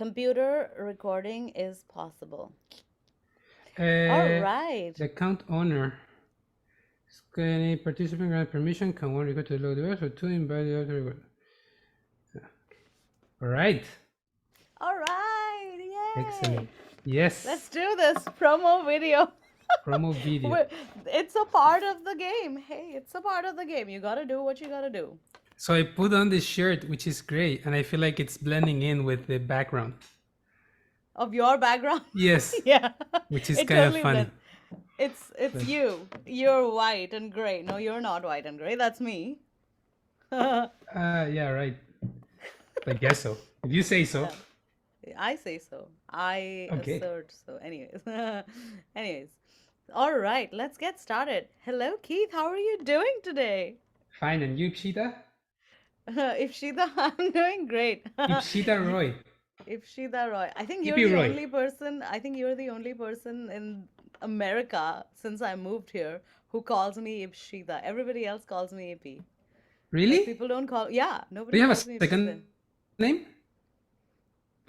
Computer recording is possible. All Uh, right. the account owner. Any participant grant permission? Can one record to the load device or two invite the other record? All right. All right. Yay. Excellent. Yes. Let's do this promo video. Promo video. It's a part of the game. Hey, it's a part of the game. You gotta do what you gotta do. So I put on this shirt, which is great, and I feel like it's blending in with the background. Of your background? Yes. Yeah. Which is It kind of totally funny. blends. It's you. You're white and gray. No, you're not white and gray. That's me. Yeah, right. I guess so. If you say so. I say so. I Okay. assert so. Anyways. Anyways. All right, let's get started. Hello, Keith. How are you doing today? Fine. And you, Pshita? Ifshita, I'm doing great. Ipshita Roy. Ifshita Roy. I think you're Ippi the Roy. only person, I think you're the only person in America since I moved here who calls me Ifshita. Everybody else calls me Ippi. Like Really? people don't call, yeah, Do nobody you have a calls me second Ifshita. name?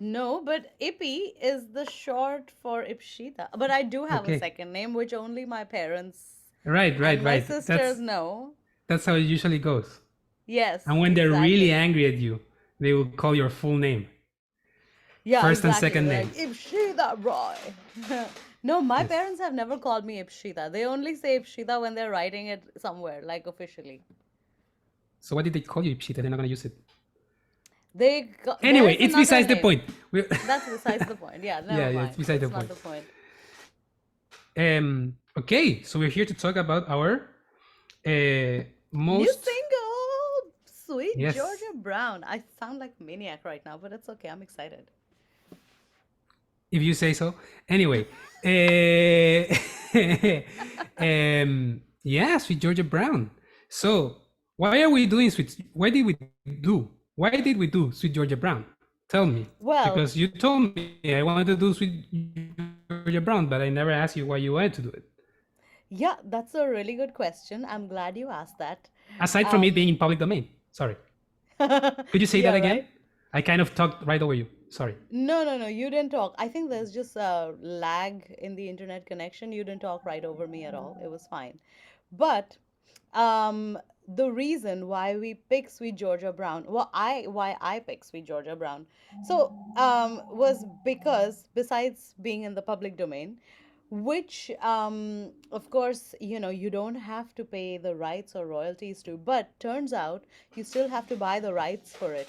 No, but Ippi is the short for Ipshita. But I do have a Okay. second name, which only my parents Right. and my Right. sisters know. That's how it usually goes. Yes, And when they're really exactly. angry at you, they will call your full name. Yeah, First and exactly. second Like names. Ipshita Roy. No, my Yes. parents have never called me Ipshita. They only say Ipshita when they're writing it somewhere, like officially. So what did they call you, Pshita? They're not gonna use it. Anyway, There's it's another besides the name. point. That's besides the point. Yeah, Yeah, never it's mind. besides the It's not point. the point. Okay, so we're here to talk about our New most single, Sweet yes. Georgia Brown. I sound like a maniac right now, but it's okay. I'm excited. If you say so. Anyway, yeah, Sweet Georgia Brown. So why are we doing Sweet? Why did we do? Why did we do Sweet Georgia Brown? Tell me. Well, Because you told me I wanted to do Sweet Georgia Brown, but I never asked you why you wanted to do it. yeah, that's a really good question. I'm glad you asked that. Aside from it being in public domain. Sorry. Could you say Yeah, that again? right? I kind of talked right over you. Sorry. No, you didn't talk. I think there's just a lag in the internet connection. You didn't talk right over me at all. It was fine. But um, the reason why we pick Sweet Georgia Brown, why I pick Sweet Georgia Brown, so was because besides being in the public domain, which of course you don't have to pay the rights or royalties to, but turns out you still have to buy the rights for it.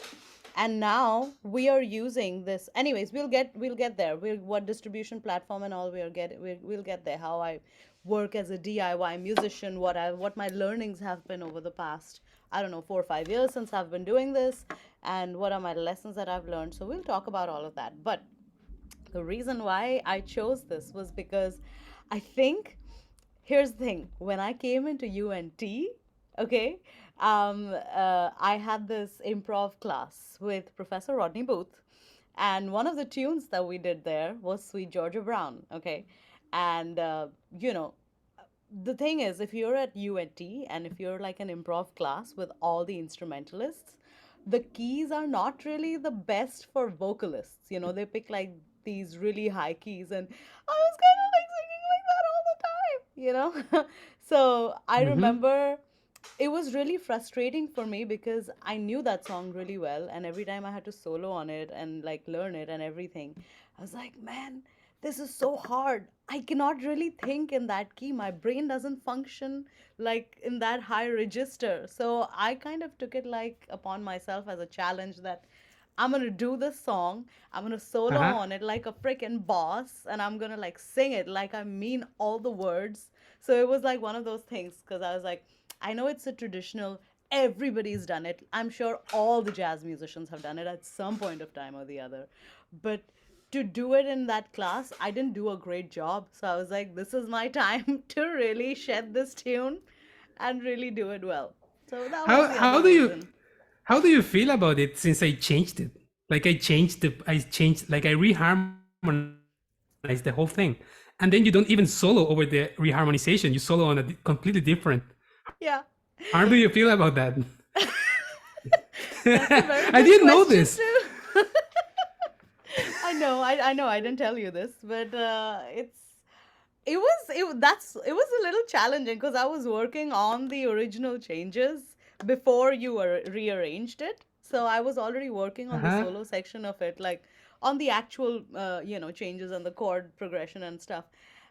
And now we are using this. Anyways, we'll get there. What distribution platform and all we'll get there. How I work as a DIY musician, what my learnings have been over the past, I don't know, 4 or 5 years since I've been doing this, and what are my lessons that I've learned. So we'll talk about all of that. But the reason why I chose this was because I think, here's the thing, when I came into UNT, okay, I had this improv class with Professor Rodney Booth, and one of the tunes that we did there was Sweet Georgia Brown, okay, and the thing is, if you're at UNT and if you're like an improv class with all the instrumentalists, the keys are not really the best for vocalists. They pick like these really high keys, and I was kind of like singing like that all the time. So I Mm-hmm. remember it was really frustrating for me because I knew that song really well, and every time I had to solo on it and like learn it and everything, I was like, man, this is so hard. I cannot really think in that key. My brain doesn't function like in that high register. So I kind of took it like upon myself as a challenge that I'm gonna do this song. I'm gonna solo Uh-huh. on it like a freaking boss, and I'm gonna like sing it like I mean all the words. So it was like one of those things because I was like, I know it's a traditional, everybody's done it. I'm sure all the jazz musicians have done it at some point of time or the other. But to do it in that class, I didn't do a great job. So I was like, this is my time to really shed this tune and really do it well. So that was How the how other do you reason. how do you feel about it since I changed it? Like I reharmonized the whole thing. And then you don't even solo over the reharmonization. You solo on a completely different harmony. Yeah. How do you feel about that? That's a I very didn't good know this. question too. I know I didn't tell you this, but it was a little challenging because I was working on the original changes before you rearranged it. So I was already working on the Uh-huh. solo section of it, like on the actual changes and the chord progression and stuff.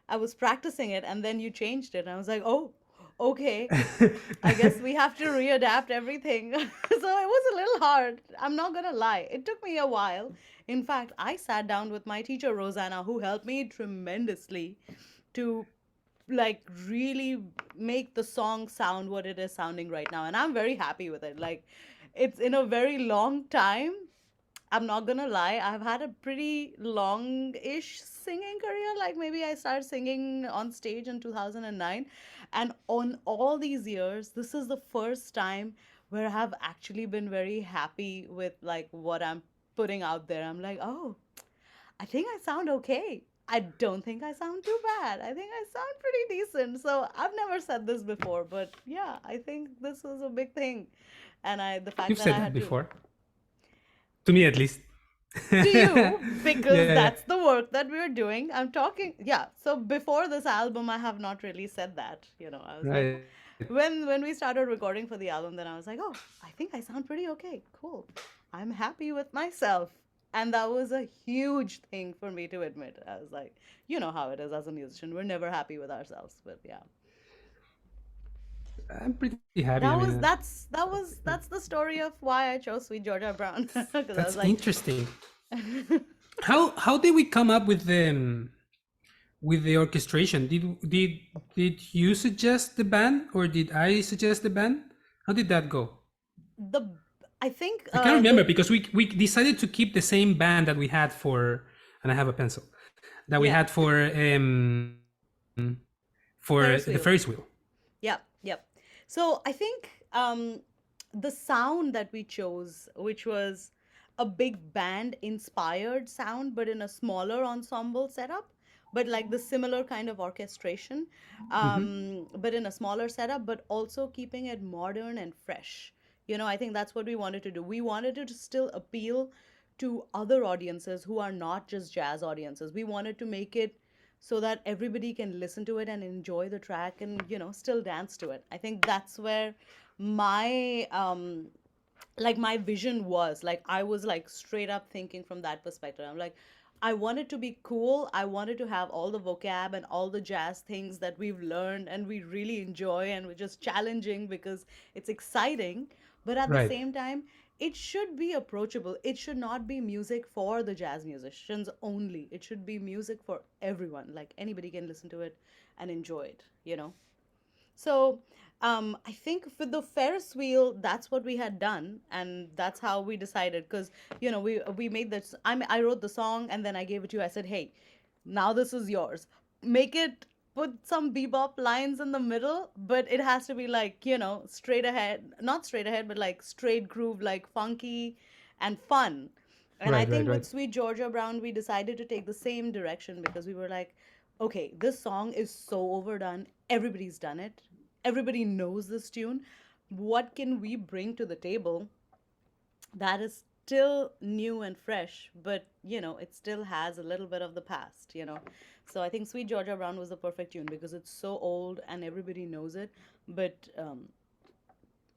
I was practicing it, and then you changed it, and I was like, oh, okay. I guess we have to readapt everything. So it was a little hard. I'm not gonna lie. It took me a while. In fact, I sat down with my teacher, Rosanna, who helped me tremendously to like really make the song sound what it is sounding right now. And I'm very happy with it. Like, it's in a very long time. I'm not gonna lie, I've had a pretty long ish singing career. Like, maybe I started singing on stage in 2009. And on all these years, this is the first time where I have actually been very happy with like what I'm putting out there. I'm like, oh, I think I sound okay. I don't think I sound too bad. I think I sound pretty decent. So I've never said this before, but yeah, I think this was a big thing. And the fact You've that I said that had to before, to me at least. to you, because Yeah, that's the work that we're doing. I'm talking, yeah. So before this album, I have not really said that. I was like, right. when we started recording for the album, then I was like, oh, I think I sound pretty okay. Cool. I'm happy with myself. And that was a huge thing for me to admit. I was like, you know how it is as a musician. We're never happy with ourselves. But yeah. I'm pretty happy. I That mean, was that's the story of why I chose Sweet Georgia Brown. Because I that's was like, interesting. How did we come up with the orchestration? Did you suggest the band or did I suggest the band? How did that go? the I think I can't remember the because we decided to keep the same band that we had for, and I have a pencil, that we yeah, had for the Ferris Ferris wheel. wheel. Yep, yep. So I think the sound that we chose, which was a big band inspired sound, but in a smaller ensemble setup, but like the similar kind of orchestration, Hmm. but in a smaller setup, but also keeping it modern and fresh. I think that's what we wanted to do. We wanted to still appeal to other audiences who are not just jazz audiences. We wanted to make it so that everybody can listen to it and enjoy the track and still dance to it. I think that's where my my vision was. Like, I was like straight up thinking from that perspective. I'm like, I wanted to be cool. I wanted to have all the vocab and all the jazz things that we've learned and we really enjoy, and we're just challenging because it's exciting. But at the Right, same time, it should be approachable. It should not be music for the jazz musicians only. It should be music for everyone. Like, anybody can listen to it and enjoy it. So, I think for the Ferris wheel, that's what we had done, and that's how we decided. Because we made this. I wrote the song, and then I gave it to you. I said, "Hey, now this is yours. Make it. Put some bebop lines in the middle, but it has to be like straight ahead, not straight ahead, but like straight groove, like funky and fun." And I right, right, think right. with Sweet Georgia Brown, we decided to take the same direction because we were like, okay, this song is so overdone. Everybody's done it. Everybody knows this tune. What can we bring to the table that is still new and fresh, but it still has a little bit of the past. So I think Sweet Georgia Brown was the perfect tune because it's so old and everybody knows it, but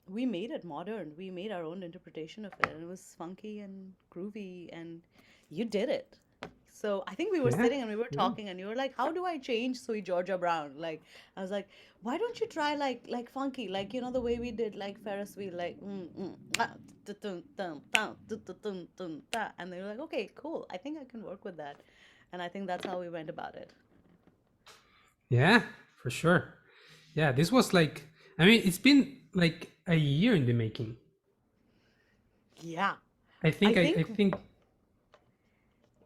we made it modern. We made our own interpretation of it, and it was funky and groovy, and you did it. So I think we were Yeah, sitting and we were yeah. talking, and you were like, "How do I change Sweet Georgia Brown?" Like, I was like, "Why don't you try like funky, like the way we did like Ferris wheel, like and they were like, "Okay, cool. I think I can work with that," and I think that's how we went about it. Yeah, for sure. Yeah, this was like, I mean, it's been like a year in the making. Yeah, I I think think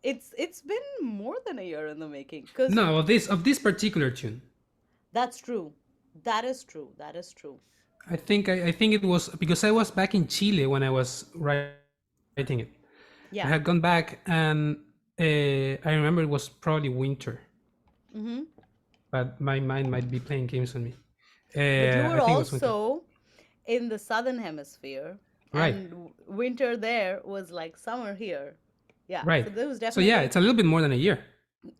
it's been more than a year in the making, because no, of this particular tune. that's true. That is true. That is true. I think it was because I was back in Chile when I was writing it. I had gone back and I remember it was probably winter, Mm-hmm. but my mind might be playing games on me. But you I were think it was winter. also in the southern hemisphere, Right. and winter there was like summer here. Yeah, Right. so this was So yeah, definitely it's a little bit more than a year.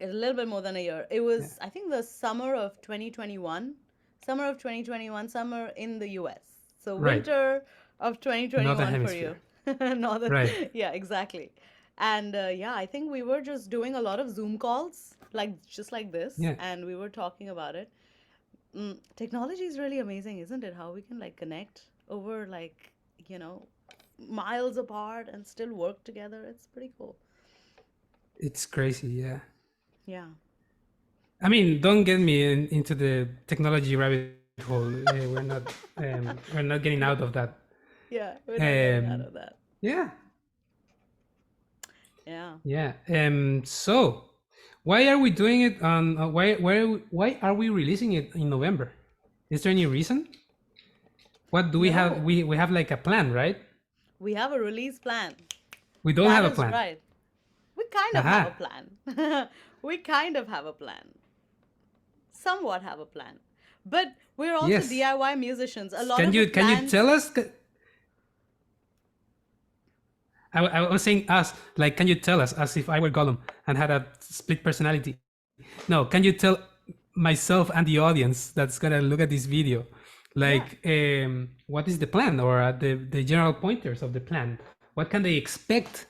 a little bit more than a year. It Yeah. was, I think, the summer of 2021, summer of 2021, summer in the US. So Right. winter of Northern 2021 for you. Hemisphere. Northern, Right. yeah, exactly. And yeah, I think we were just doing a lot of Zoom calls, like just like this, Yeah. and we were talking about it. Technology is really amazing, isn't it? How we can like connect over like, you know, miles apart and still work together. It's pretty cool. It's crazy. Yeah. Yeah. I mean, don't get me into the technology rabbit hole. We're not getting out of that. Yeah, we're not getting Um, out of that. yeah. Yeah. Yeah. So, why are we doing it on? Why are we releasing it in November? Is there any reason? What do we have? No, We have like a plan, right? we have a release plan. We don't That have a is plan. right. We kind of have a Aha. plan. We kind of have a plan. Somewhat have a plan. But we're also Yes. DIY musicians. A lot Can of the you tell plans. us? I was saying us, like, can you tell us as if I were Gollum and had a split personality? No, can you tell myself and the audience that's gonna look at this video, Yeah. like, what is the plan or the general pointers of the plan? What can they expect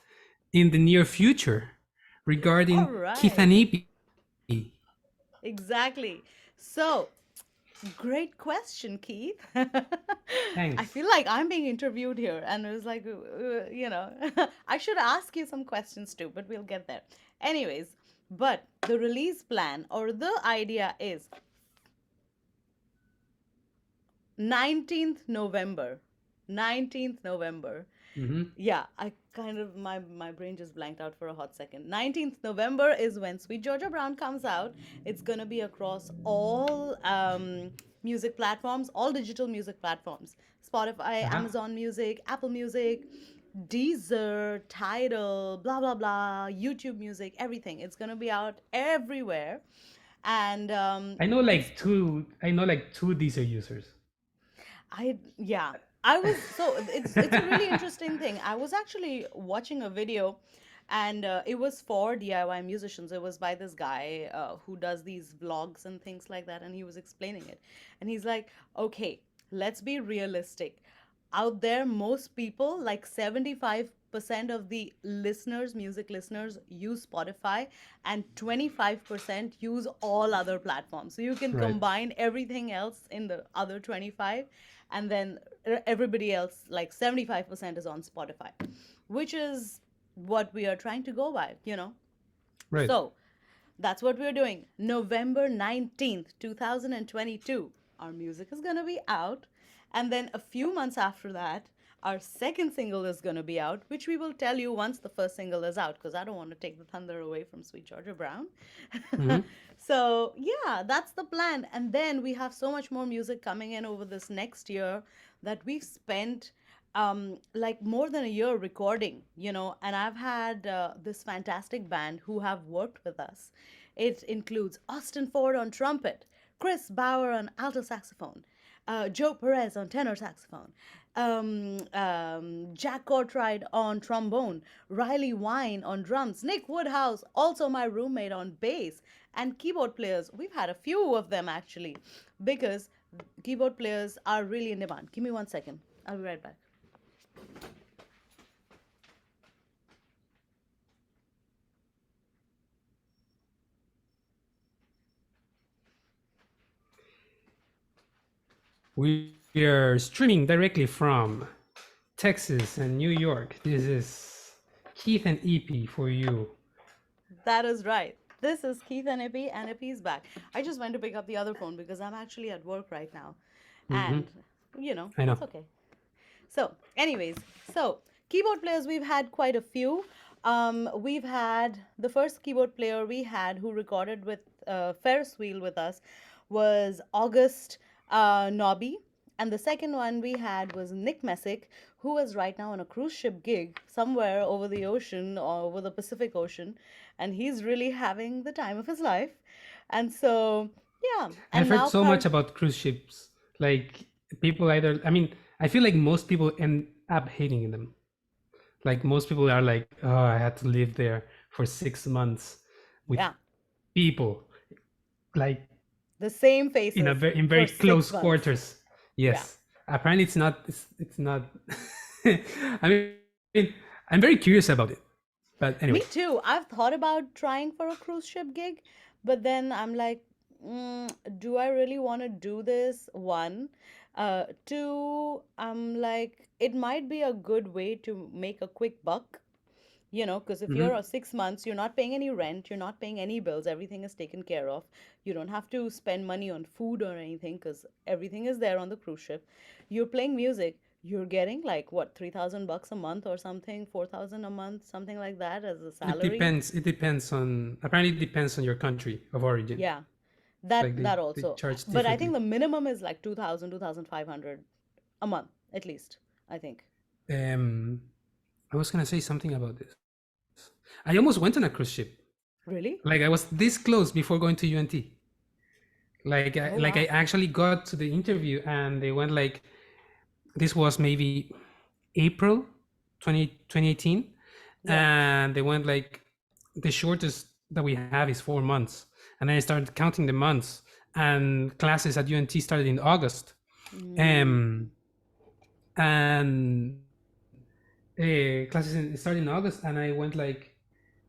in the near future All regarding Keith and right. Ippi? Exactly. So, great question, Keith. I Thanks. feel like I'm being interviewed here, and it was like, I should ask you some questions too, but we'll get there. Anyways, but the release plan or the idea is 19th November. 19th November. Mm-hmm. Yeah, I kind of my brain just blanked out for a hot second. 19th November is when Sweet Georgia Brown comes out. It's going to be across all music platforms, all digital music platforms. Spotify, Uh-huh. Amazon Music, Apple Music, Deezer, Tidal, blah blah blah, YouTube Music, everything. It's going to be out everywhere. And it's I know like two Deezer users. I yeah. I was so it's a really interesting thing. I was actually watching a video and it was for DIY musicians. It was by this guy who does these vlogs and things like that, and he was explaining it. And he's like, "Okay, let's be realistic. Out there, most people, like 75% of the listeners, music listeners, use Spotify, and 25% use all other platforms. So you can Right. combine everything else in the other 25, and then everybody else, like 75%, is on Spotify, which is what we are trying to go by. Right. So that's what we're doing. November 19th, 2022. Our music is going to be out. And then a few months after that, our second single is going to be out, which we will tell you once the first single is out, because I don't want to take the thunder away from Sweet Georgia Brown. Mm-hmm. So, yeah, that's the plan. And then we have so much more music coming in over this next year that we've spent like more than a year recording. And I've had this fantastic band who have worked with us. It includes Austin Ford on trumpet, Chris Bauer on alto saxophone, Joe Perez on tenor saxophone, Jack Cortright on trombone, Riley Wine on drums, Nick Woodhouse, also my roommate, on bass, and keyboard players. We've had a few of them actually, because keyboard players are really in demand. Give me 1 second. I'll be right back. We are streaming directly from Texas and New York. This is Keith and Ippi for you. That is right. This is Keith and Ippy's back. I just went to pick up the other phone because I'm actually at work right now. Mm-hmm. And, I know. it's okay. So, anyways, so keyboard players, we've had quite a few. We've had the first keyboard player we had who recorded with Ferris Wheel with us was August Nobby. And the second one we had was Nick Messick, who is right now on a cruise ship gig somewhere over the ocean or over the Pacific Ocean. And he's really having the time of his life. And so, yeah. I've And heard now, so much about cruise ships. Like, people either, I mean, I feel like most people end up hating them. Like most people are like, oh, I had to live there for 6 months with Yeah, people like the same faces in for very six close months. quarters. Yeah. Yes, apparently it's not. I mean, I'm very curious about it. But anyway, Me too. I've thought about trying for a cruise ship gig, but then I'm like, do I really want to do this? One. Two, I'm like, it might be a good way to make a quick buck. Because if you're mhm. 6 months, you're not paying any rent, you're not paying any bills, everything is taken care of. You don't have to spend money on food or anything because everything is there on the cruise ship. You're playing music, you're getting like what, 3,000 bucks a month or something, 4,000 a month, something like that as a It salary. depends. It depends on. Apparently, it depends on your country of origin. Yeah, Like that they also. charge But I think differently. the minimum is like 2,000, 2,500 a month, at least, I think. Um, I was gonna say something about this. I almost went on a cruise ship. Really? Like I was this close before going to UNT. Oh, Like I wow. actually got to the interview and they went like this was maybe April 2018, Yeah. and they went like the shortest that we have is 4 months, and then I started counting the months, and classes at UNT started in August, Mm. um, and classes started in August, and I went like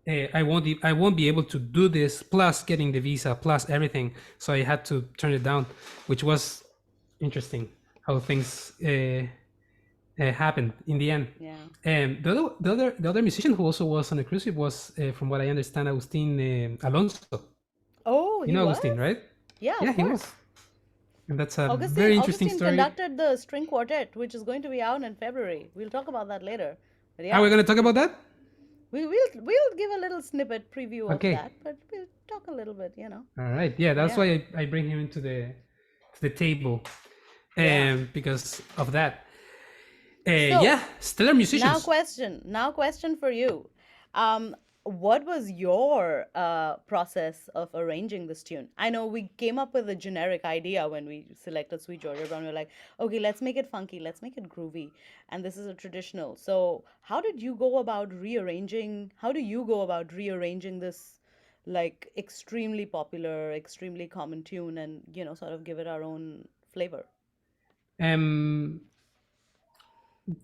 I won't be able to do this plus getting the visa plus everything. So I had to turn it down, which was interesting how things happened in the end. Yeah. The other musician who also was on a cruise ship was, from what I understand, Agustin Alonso. Oh, You he know was? Agustin, right? Yeah, Yeah, of he was, course. and that's a very Augustine interesting Augustine story. conducted the string quartet, which is going to be out in February. We'll talk about that later. But Are we yeah, going to talk about that? we'll give a little snippet preview of Okay. that, but we'll talk a little bit. All right. Yeah, But that's yeah. why I bring him into the table, Yeah. because of that. So, Yeah, stellar musicians. Now question for you. Um, what was your process of arranging this tune? I know we came up with a generic idea when we selected Sweet Georgia Brown. We're like, okay, let's make it funky, let's make it groovy, and this is a traditional. So, how did you go about rearranging? How do you go about rearranging this, like extremely popular, extremely common tune, and sort of give it our own flavor? Um,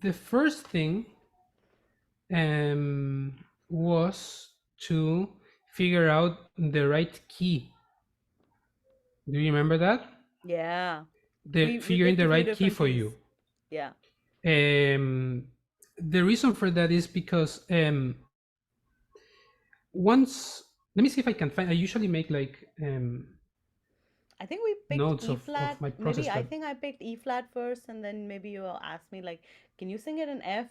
the first thing was to figure out the right key. Do you remember that? Yeah, The we figuring picked the a few right key different for keys. you. Yeah. Um, the reason for that is because once, let me see if I can find. I usually make like I think we picked notes E of flat. my process, Maybe I but think I picked E flat first, and then maybe you asked me like, "Can you sing it in F?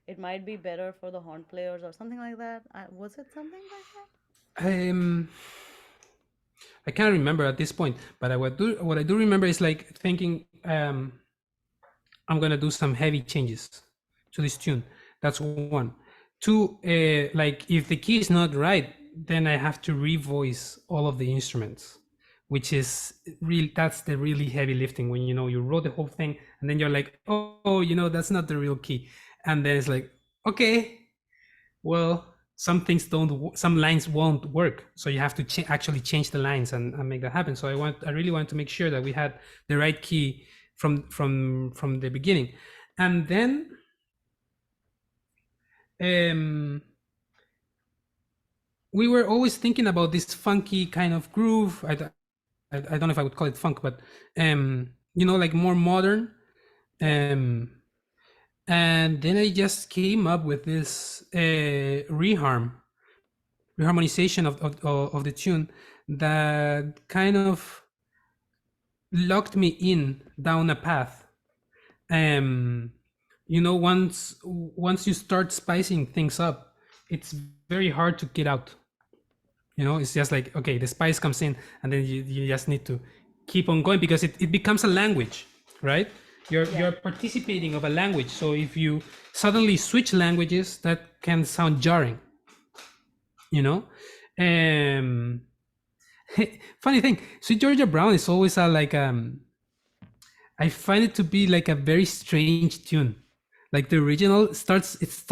It might be better for the horn players or something like that." Was it something like that? um, I can't remember at this point. But what I do remember is like thinking, I'm gonna do some heavy changes to this tune. That's one. Two, like if the key is not right, then I have to revoice all of the instruments, which is real. That's the really heavy lifting when you wrote the whole thing and then you're like, oh, that's not the real key, and then it's like, okay, well, some lines won't work, so you have to actually change the lines and make that happen. So I really want to make sure that we had the right key from the beginning, and then um we were always thinking about this funky kind of groove. I don't know if I would call it funk, but like more modern. Yeah. um and then I just came up with this reharmonization of the tune that kind of locked me in down a path. um once you start spicing things up, it's very hard to get out. It's just like, okay, the spice comes in, and then you just need to keep on going because it becomes a language, right? You're Yeah. participating of a language, so if you suddenly switch languages, that can sound jarring, you know um funny thing, Sweet Georgia Brown is always a like I find it to be like a very strange tune. Like the original starts, it's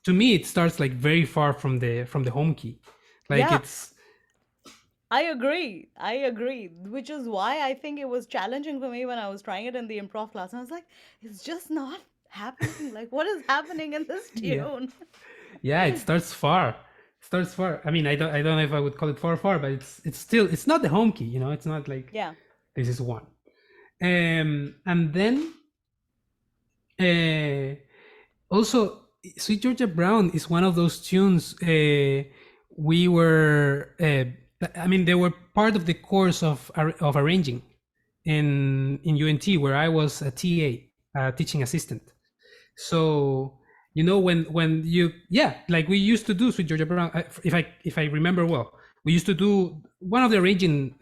to me it starts like very far from the home key. Like Yeah, it's I agree. I agree. Which is why I think it was challenging for me when I was trying it in the improv class. I was like, it's just not happening. Like, what is happening in this yeah. tune? Yeah, it starts far. Starts far. I mean, I don't know if I would call it far, but it's still, it's not the home key, you know. It's not like Yeah. this is one. And then uh, also, Sweet Georgia Brown is one of those tunes we were. I mean, they were part of the course of arranging in UNT, where I was a TA, teaching assistant. So you know when you, yeah, like we used to do Sweet Georgia Brown. If I remember well, we used to do one of the arranging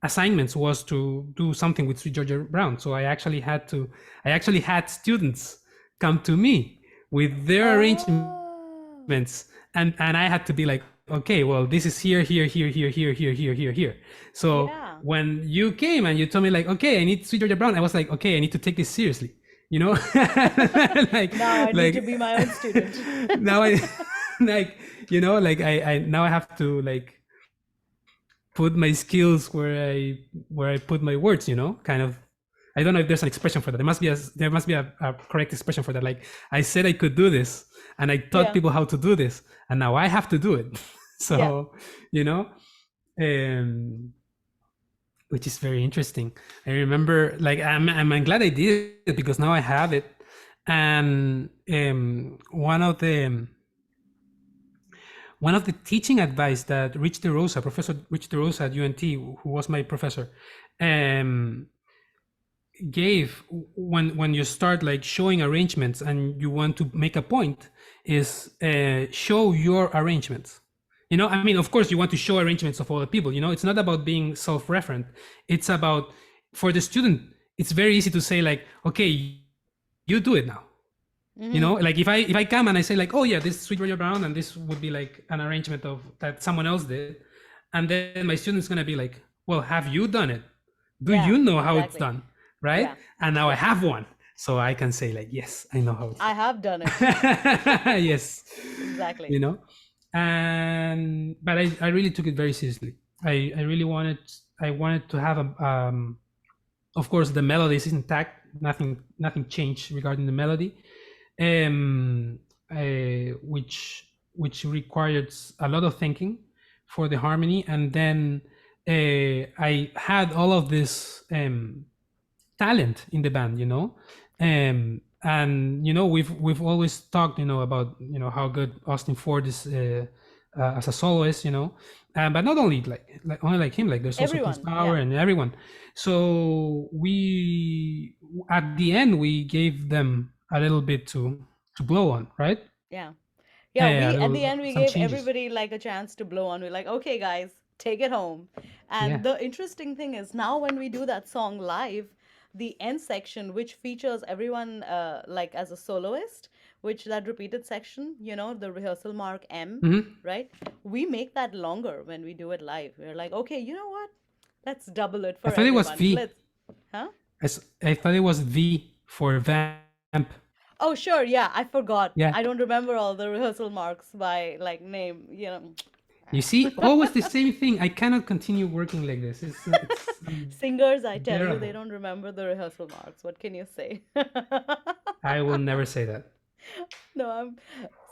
assignments was to do something with Sweet Georgia Brown. So I actually had students come to me with their arrangements, Oh, and I had to be like, okay, well, this is here. So yeah. when you came and you told me like, okay, I need Sweet Georgia Brown, I was like, okay, I need to take this seriously, you know. like Now I need to like be my own student. now I like, you know, like I now I have to like put my skills where I put my words, you know, kind of. I don't know if there's an expression for that. There must be a correct expression for that. Like I said I could do this, and I taught Yeah. people how to do this, and now I have to do it. Yeah. So, you know, um, which is very interesting. I remember, like, I'm glad I did it because now I have it, and one of the teaching advice that Rich DeRosa, Professor Rich DeRosa at UNT, who was my professor, um, gave when you start like showing arrangements and you want to make a point is show your arrangements. You know, I mean, of course you want to show arrangements of other people. You know, it's not about being self-referent. It's about, for the student, it's very easy to say like, okay, you do it now. You know, like if I come and I say like, oh yeah, this is Sweet Georgia Brown and this would be like an arrangement of that someone else did, and then my student's gonna be like, well, have you done it? Do you Yeah. know how it's done? Exactly. Right? Yeah. And now I Yeah. have one, so I can say like, yes, I know how it's I have done it. done. Yes, Exactly. you know. And but I really took it very seriously. I really wanted, I wanted to have a of course the melody is intact, nothing changed regarding the melody, um which required a lot of thinking for the harmony. And then I had all of this talent in the band, you know. And you know, we've always talked, you know, about, you know, how good Austin Ford is as a soloist, you know. But not only like only like him, like there's also Chris Everyone. Bauer Yeah. and everyone. So we, at the end, we gave them a little bit to blow on, right? Yeah. Yeah, A we at the little end we some gave changes. everybody like a chance to blow on. We're like, okay, guys, take it home. Yeah. And the interesting thing is now when we do that song live, the end section, which features everyone like as a soloist, which that repeated section, you know, the rehearsal mark M, Hmm. right? We make that longer when we do it live. We're like, okay, you know what? Let's double it I for thought it was everyone. V. Let's, huh? I thought it was V for vamp. Oh, sure. Yeah, I Yeah. forgot. I don't remember all the rehearsal marks by like name, you know. You see, always the same thing. I cannot continue working like this. It's Singers, I tell you, they unbearable. don't remember the rehearsal marks. What can you say? I will never say that. No, I'm.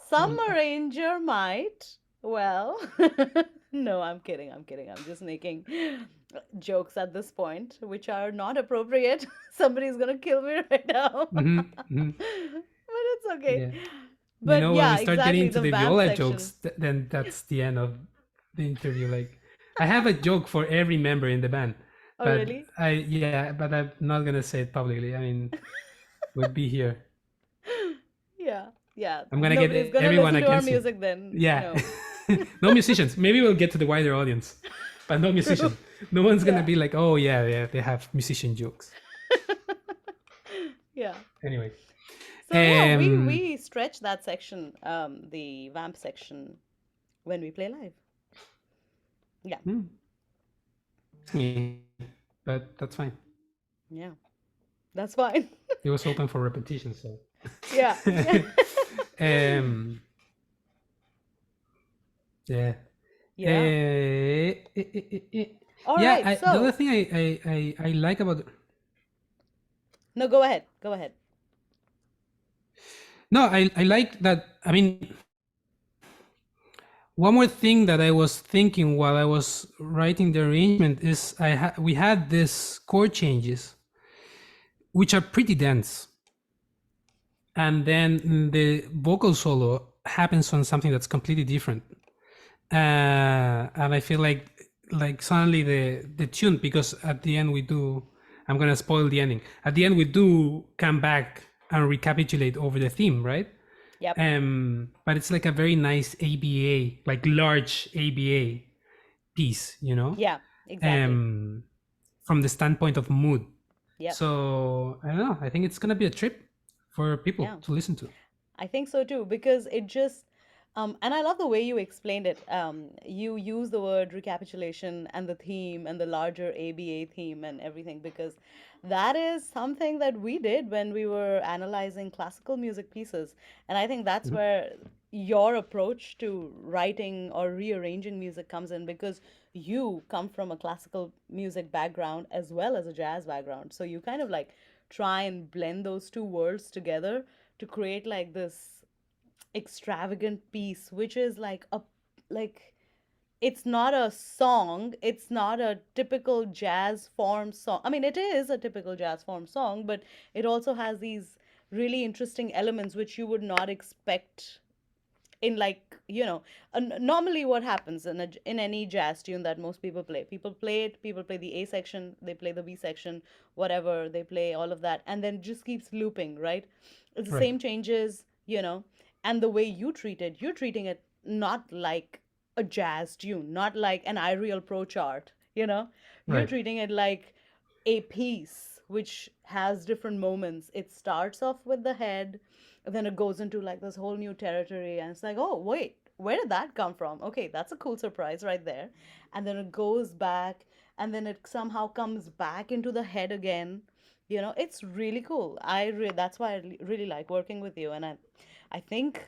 Some arranger might. Well, no, I'm kidding. I'm kidding. I'm just making jokes at this point, which are not appropriate. Somebody's gonna kill me right now. Hmm. Hmm. But it's okay. Yeah. You But know, when we yeah, start getting exactly. into The the vamp viola section. jokes, then that's the end of the interview. Like, I have a joke for every member in the band, Oh, but really? but I'm not gonna say it publicly. I mean, would be here. Yeah, yeah. I'm gonna get Nobody's gonna everyone listen to our against me. music then. Yeah. No. No musicians. Maybe we'll get to the wider audience, but no True. musician. No one's gonna Yeah. be like, oh yeah, yeah, they have musician jokes. Yeah. Anyway, So yeah, we um, we stretch that section, the vamp section, when we play live. Yeah, hmm, me, but that's fine. yeah. That's fine. It was open for repetition, so. Yeah. Yeah. um, yeah. Yeah. All Yeah. right. The other So, thing I like about, no, go ahead. Go ahead. no, I like that. I mean, one more thing that I was thinking while I was writing the arrangement is we had this chord changes which are pretty dense, and then the vocal solo happens on something that's completely different, and I feel like suddenly the tune, because at the end we do, I'm gonna spoil the ending. At the end we do come back and recapitulate over the theme, right? Yep. But it's like a very nice ABA, like large ABA piece, you know, Yeah. Exactly. um, from the standpoint of mood. Yep. So I don't know. I think it's gonna be a trip for people Yeah. to listen to. I think so too, because it just, and I love the way you explained it. You use the word recapitulation and the theme and the larger ABA theme and everything, because that is something that we did when we were analyzing classical music pieces. And I think that's Mhm. where your approach to writing or rearranging music comes in, because you come from a classical music background as well as a jazz background. So you kind of like try and blend those two worlds together to create like this extravagant piece, which is like a, like, it's not a song, it's not a typical jazz form song. I mean, it is a typical jazz form song, but it also has these really interesting elements which you would not expect in, like, normally what happens in in any jazz tune that most people play, people play the A section, they play the B section, whatever, they play all of that, and then it just keeps looping, right? It's the Right, same changes, and the way you treat it, you're treating it not like a jazz tune, not like an Ariel Pro chart, you're right, treating it like a piece which has different moments. It starts off with the head, and then it goes into like this whole new territory, and it's like, oh, wait, where did that come from? Okay, that's a cool surprise right there. And then it goes back, and then it somehow comes back into the head again. It's really cool. That's why I really like working with you, and I think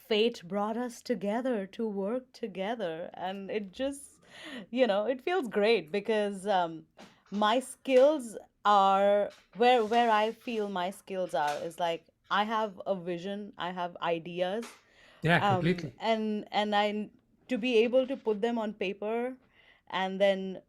fate brought us together to work together, and it just, it feels great, because my skills are where I feel my skills are is like, I have a vision, I have ideas, yeah, completely. and I, to be able to put them on paper and then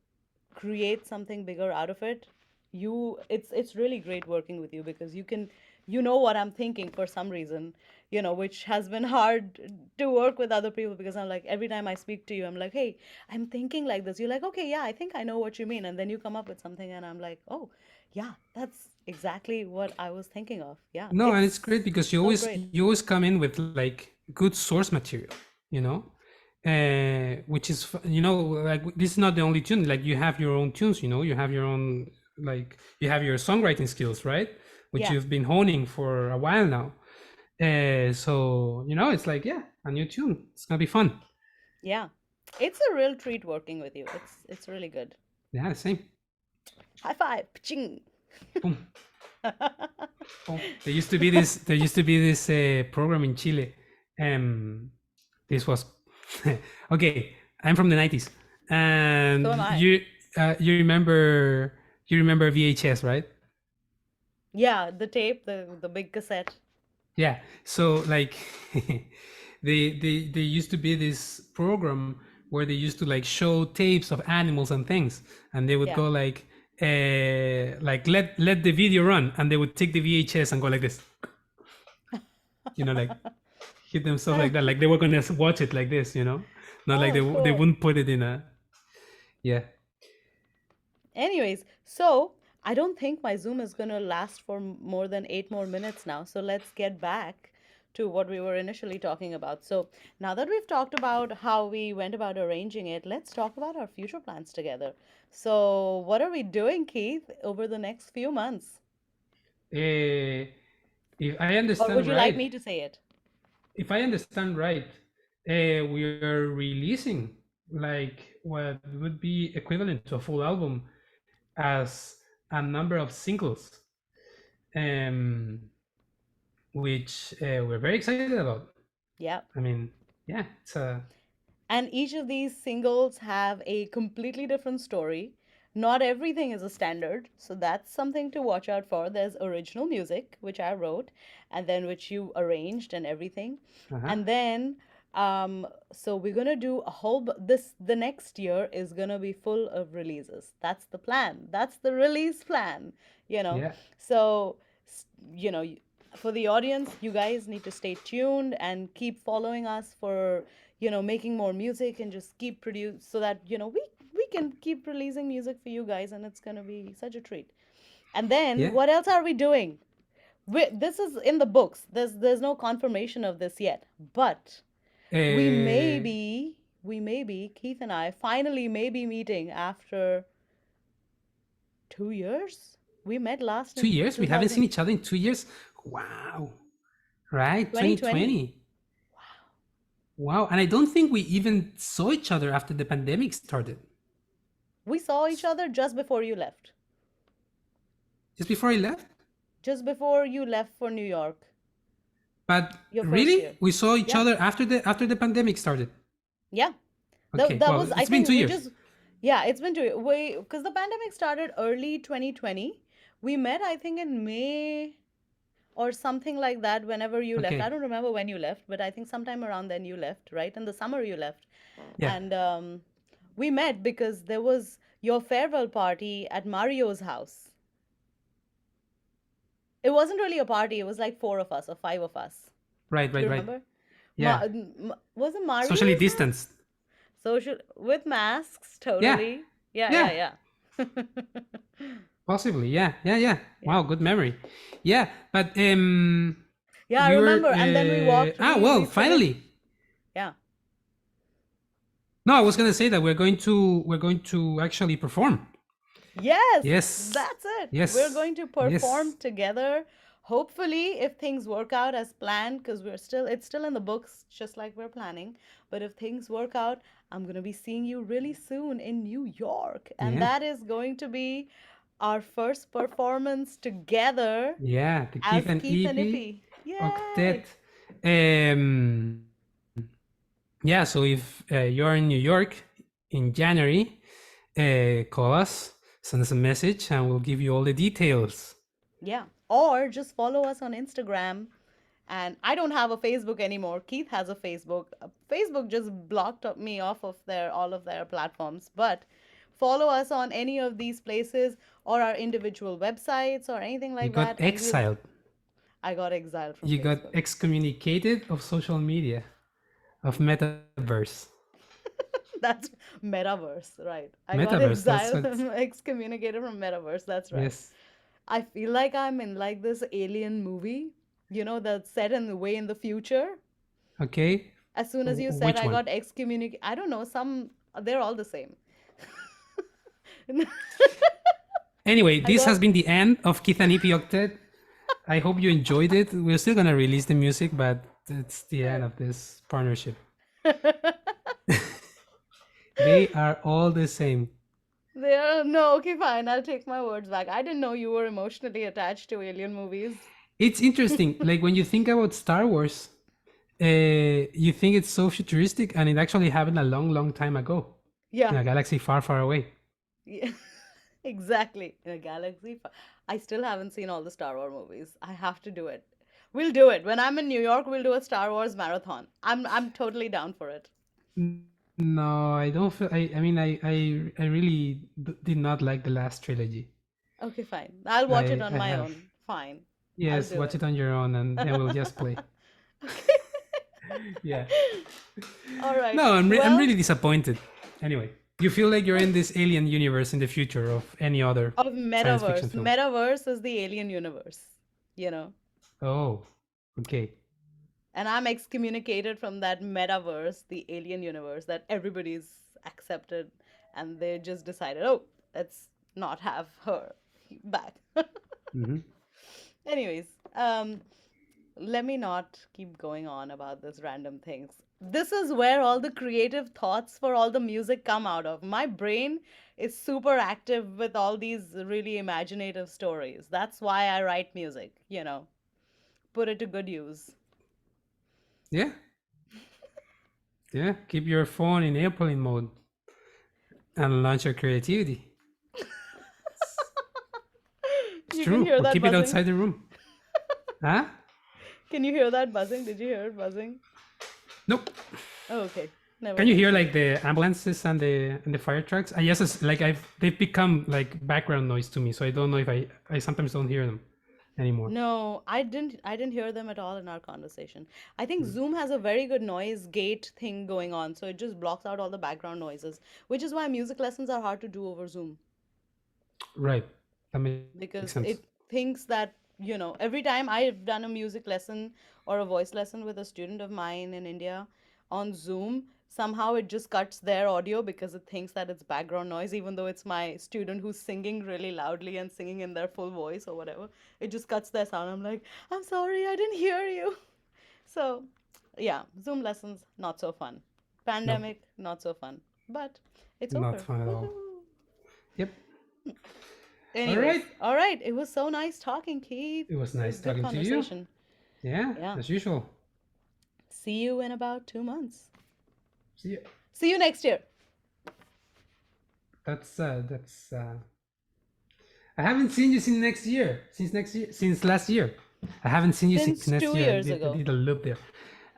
create something bigger out of it. It's really great working with you, because you know what I'm thinking for some reason, which has been hard to work with other people, because I'm like, every time I speak to you, I'm like, hey, I'm thinking like this. You're like, okay, yeah, I think I know what you mean, and then you come up with something, and I'm like, oh, yeah, that's exactly what I was thinking of. Yeah, No, and it's it's great because so great. you always come in with like good source material, you know, which is like this is not the only tune. Like you have your own tunes, you know, you have your own, like you have your songwriting skills, right? Which Yeah, you've been honing for a while now. So it's like, yeah, a new tune. It's gonna be fun. yeah, it's a real treat working with you. It's really good. Yeah, same. High five. Ching. Boom. Oh, there used to be this. There used to be this program in Chile. This was okay. I'm from the '90s, So am and I. you remember VHS, right? Yeah, the tape, the big cassette. Yeah. So like, they used to be this program where they used to like show tapes of animals and things, and they would Yeah. go like let the video run, and they would take the VHS and go like this, like hit themselves like that, like they were gonna watch it like this, not like Oh, they cool. wouldn't put it in a, yeah. Anyways, so I don't think my Zoom is gonna last for more than 8 more minutes now. So let's get back to what we were initially talking about. So now that we've talked about how we went about arranging it, let's talk about our future plans together. So, what are we doing, Keith, over the next few months? Eh, if I Or would understand you like right, me to say it? if I understand right, we are releasing like what would be equivalent to a full album as a number of singles, um, which we're very excited about. Yeah. I mean, yeah, it's a And each of these singles have a completely different story. Not everything is a standard, so that's something to watch out for. There's original music, which I wrote, and then which you arranged and everything. uh-huh. And then, so we're gonna do a whole, the next year is gonna be full of releases. That's the plan. That's the release plan, you know. Yeah, So, you know, for the audience, you guys need to stay tuned and keep following us for, making more music and just keep produce so that, we can keep releasing music for you guys, and it's going to be such a treat. And then yeah. what else are we doing? This is in the books. There's no confirmation of this yet, but we may Uh, be Keith and I finally may be meeting after 2 years. We met last 2 in years. We haven't seen 2000 each other in 2 years. Wow. Right, 2020. 2020. Wow. And I don't think we even saw each other after the pandemic started. We saw each other just before you left. Just before I left. Just before you left for New York, But your first really, year. we saw each Yeah. other after the pandemic started. Yeah. Okay. That Well, was, I it's been think two we years. just, yeah, it's been because the pandemic started early 2020. We met, I think, in May or something like that whenever you left. I Okay. don't remember when you left, but I think sometime around then you left, right? In the summer you left. Yeah. And we met because there was your farewell party at Mario's house. It wasn't really a party, it was like four of us or five of us. Right. Do Right. you Right. remember? Yeah. Was it Socially Mario's house? distanced. Social with masks, Yeah. totally. Yeah, Yeah. yeah, yeah. Possibly. Yeah. Yeah. Yeah. Yeah. Wow. Good memory. Yeah. But Yeah, I we were. remember. And then we walked, we Well. finished. Finally. Yeah. No, I was gonna say that we're going to actually perform. Yes, Yes. that's it. We're Yes. going to perform Yes. together. Hopefully, if things work out as planned, because it's still in the books, just like we're planning. But if things work out, I'm going to be seeing you really soon in New York. And Yeah. that is going to be our first performance together Yeah. The Keith as and Keith and Ippi Ippy. octet. Yay! Yeah. So if you're in New York in January, call us, send us a message, and we'll give you all the details. Yeah. Or just follow us on Instagram. And I don't have a Facebook anymore. Keith has a Facebook. Facebook just blocked me off of all of their platforms. But follow us on any of these places or our individual websites or anything You like got that. And exiled. I got exiled from You got Facebook. excommunicated of social media, of metaverse. That's metaverse, right? I got Metaverse. That's exiled, what. excommunicated from metaverse. That's right. Yes. I feel like I'm in like this alien movie, that's set in the way in the future. Okay. As soon as you said Which I one? got excommunicated, I don't know, they're all the same. Anyway, I this got has been the end of Keith and Ippi Octet. I hope you enjoyed it. We're still gonna release the music, but it's the end of this partnership. They are all the same. no, okay, fine. I'll take my words back. I didn't know you were emotionally attached to alien movies. It's interesting. Like when you think about Star Wars, you think it's so futuristic, and it actually happened a long, long time ago in Yeah, a galaxy far, far away. yeah, exactly. In a galaxy. I still haven't seen all the Star Wars movies. I have to do it. We'll do it. When I'm in New York, we'll do a Star Wars marathon. I'm totally down for it. No, I don't feel. I mean, I really did not like the last trilogy. Okay, fine. I'll watch it on I my have. own. Fine. I'll Yes, do watch it. it on your own, and then we'll just play. Okay. Yeah. All right. No, I'm Well, really disappointed. Anyway, you feel like you're in this alien universe in the future of any other of science fiction metaverse. film. Metaverse is the alien universe, you know. Oh, okay. And I'm excommunicated from that metaverse, the alien universe that everybody's accepted, and they just decided, oh, let's not have her back. Hmm. Anyways, um, let me not keep going on about this random things. This is where all the creative thoughts for all the music come out of. My brain is super active with all these really imaginative stories. That's why I write music. Put it to good use. Yeah, yeah. Keep your phone in airplane mode and launch your creativity. It's You can true. hear Or that keep it buzzing. outside the room. Huh? Can you hear that buzzing? Did you hear it buzzing? Nope. Oh, okay. Never Can you mind. hear like the ambulances and the fire trucks? I guess it's like they've become like background noise to me, so I don't know if I sometimes don't hear them anymore. No, I didn't hear them at all in our conversation. I think Mm. Zoom has a very good noise gate thing going on, so it just blocks out all the background noises, which is why music lessons are hard to do over Zoom Right. That makes sense. because it thinks that, every time I've done a music lesson or a voice lesson with a student of mine in India on Zoom, somehow it just cuts their audio because it thinks that it's background noise, even though it's my student who's singing really loudly and singing in their full voice or whatever. It just cuts their sound. I'm like, I'm sorry, I didn't hear you. So, yeah, Zoom lessons, not so fun. Nope. Pandemic, not so fun. But it's Not over. fun at all. Woohoo. Yep. All right. Anyways, all right. It was so nice talking, Keith. It was It was nice good talking to you. conversation. Yeah, Yeah. as usual. See you in about 2 months. See you. See you next year. That's. I haven't seen you since next year. Since last year. I haven't seen you since Since next two year. years I ago. did a loop there.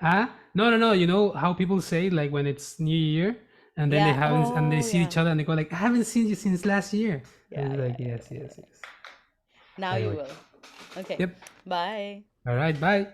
No, no, no. You know how people say like when it's New Year and then they Yeah. haven't and they Oh, see yeah. each other and they go like, I haven't seen you since last year. And Yeah, it's yeah, like, yeah, yes, yeah, yes, yeah. yes. Now you Anyway. will. Okay. Yep. Bye. All right. Bye.